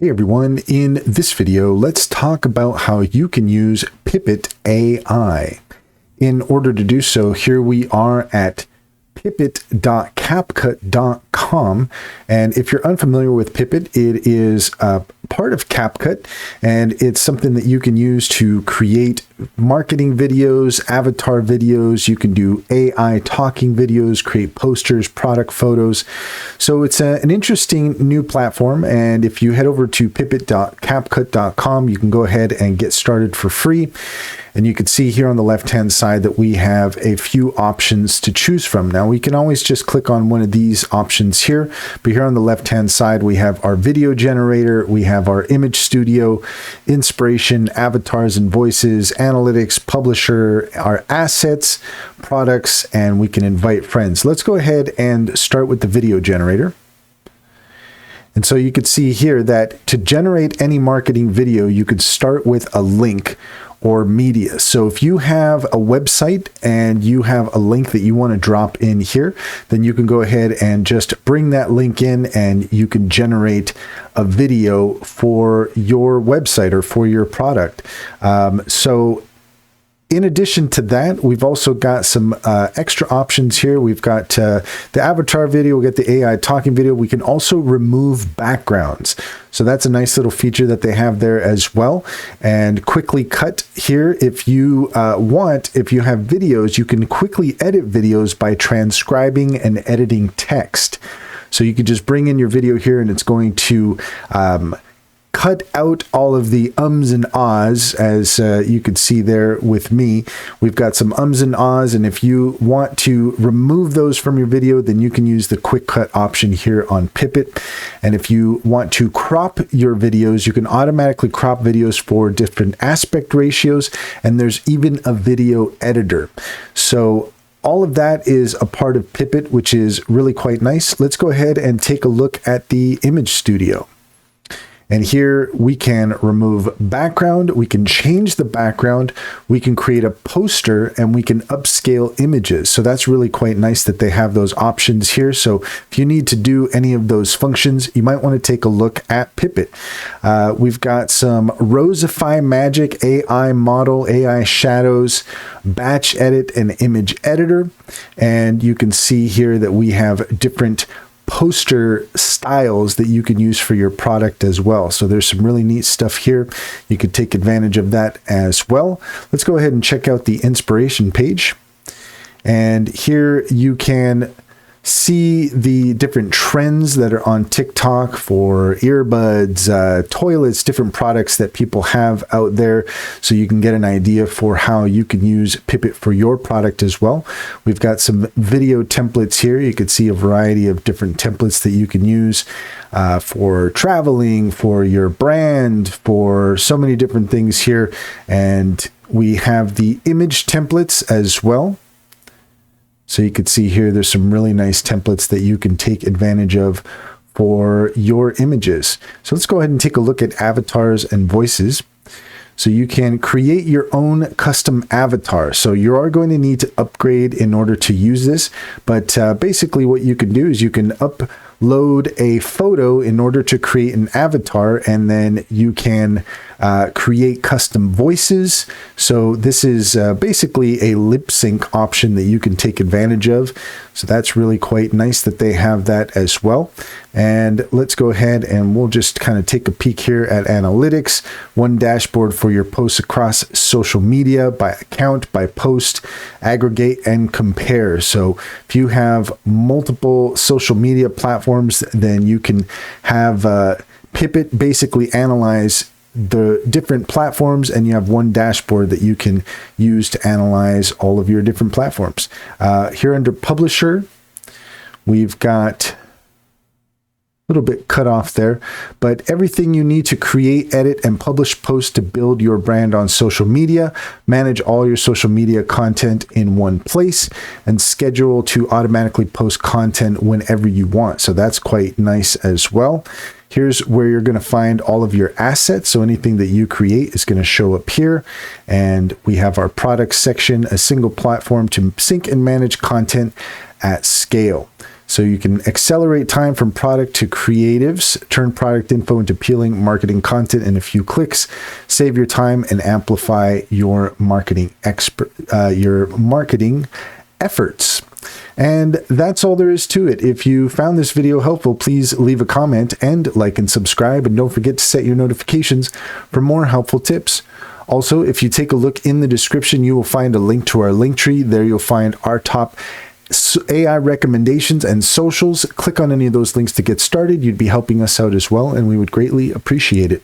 Hey everyone, in this video, let's talk about how you can use Pipit AI. In order to do so, here we are at pipit.capcut.com, and if you're unfamiliar with Pipit, it is part of CapCut, and it's something that you can use to create marketing videos, avatar videos. You can do AI talking videos, create posters, product photos. So it's an interesting new platform, and if you head over to pipit.capcut.com, you can go ahead and get started for free. And you can see here on the left-hand side that we have a few options to choose from. Now, we can always just click on one of these options here, but here on the left-hand side, we have our video generator, we have our image studio, inspiration, avatars and voices, analytics, publisher, our assets, products, and we can invite friends. Let's go ahead and start with the video generator. And so you could see here that to generate any marketing video, you could start with a link or media. So if you have a website and you have a link that you want to drop in here, then you can go ahead and just bring that link in and you can generate a video for your website or for your product. So in addition to that, we've also got some extra options here. We've got the avatar video, we'll get the AI talking video. We can also remove backgrounds. So that's a nice little feature that they have there as well. And quickly cut here, if you want, if you have videos, you can quickly edit videos by transcribing and editing text. So you could just bring in your video here and it's going to cut out all of the ums and ahs, as you could see there with me. We've got some ums and ahs, and if you want to remove those from your video, then you can use the quick cut option here on Pipit. And if you want to crop your videos, you can automatically crop videos for different aspect ratios, and there's even a video editor. So all of that is a part of Pipit, which is really quite nice. Let's go ahead and take a look at the image studio. And here we can remove background, we can change the background, we can create a poster, and we can upscale images. So that's really quite nice that they have those options here. So if you need to do any of those functions, you might want to take a look at Pipit. We've got some Rosify Magic AI model, AI shadows, batch edit, and image editor. And you can see here that we have different poster styles that you can use for your product as well. So there's some really neat stuff here. You could take advantage of that as well. Let's go ahead and check out the inspiration page. And here you can see the different trends that are on TikTok for earbuds, toilets, different products that people have out there. So you can get an idea for how you can use Pipit for your product as well. We've got some video templates here. You can see a variety of different templates that you can use for traveling, for your brand, for so many different things here. And we have the image templates as well. So you can see here, there's some really nice templates that you can take advantage of for your images. So let's go ahead and take a look at avatars and voices. So you can create your own custom avatar. So you are going to need to upgrade in order to use this. But basically what you can do is you can upload a photo in order to create an avatar, and then you can create custom voices. So this is basically a lip sync option that you can take advantage of. So that's really quite nice that they have that as well. And let's go ahead and we'll just kind of take a peek here at analytics. One dashboard for your posts across social media, by account, by post, aggregate, and compare. So if you have multiple social media platforms, then you can have Pipit basically analyze the different platforms, and you have one dashboard that you can use to analyze all of your different platforms. Here under publisher, we've got a little bit cut off there, but everything you need to create, edit, and publish posts to build your brand on social media, manage all your social media content in one place, and schedule to automatically post content whenever you want. So that's quite nice as well. Here's where you're going to find all of your assets. So anything that you create is going to show up here. And we have our products section, a single platform to sync and manage content at scale. So you can accelerate time from product to creatives, turn product info into appealing marketing content in a few clicks, save your time, and amplify your marketing efforts. And that's all there is to it. If you found this video helpful, please leave a comment and like and subscribe. And don't forget to set your notifications for more helpful tips. Also, if you take a look in the description, you will find a link to our link tree. There you'll find our top AI recommendations and socials. Click on any of those links to get started. You'd be helping us out as well, and we would greatly appreciate it.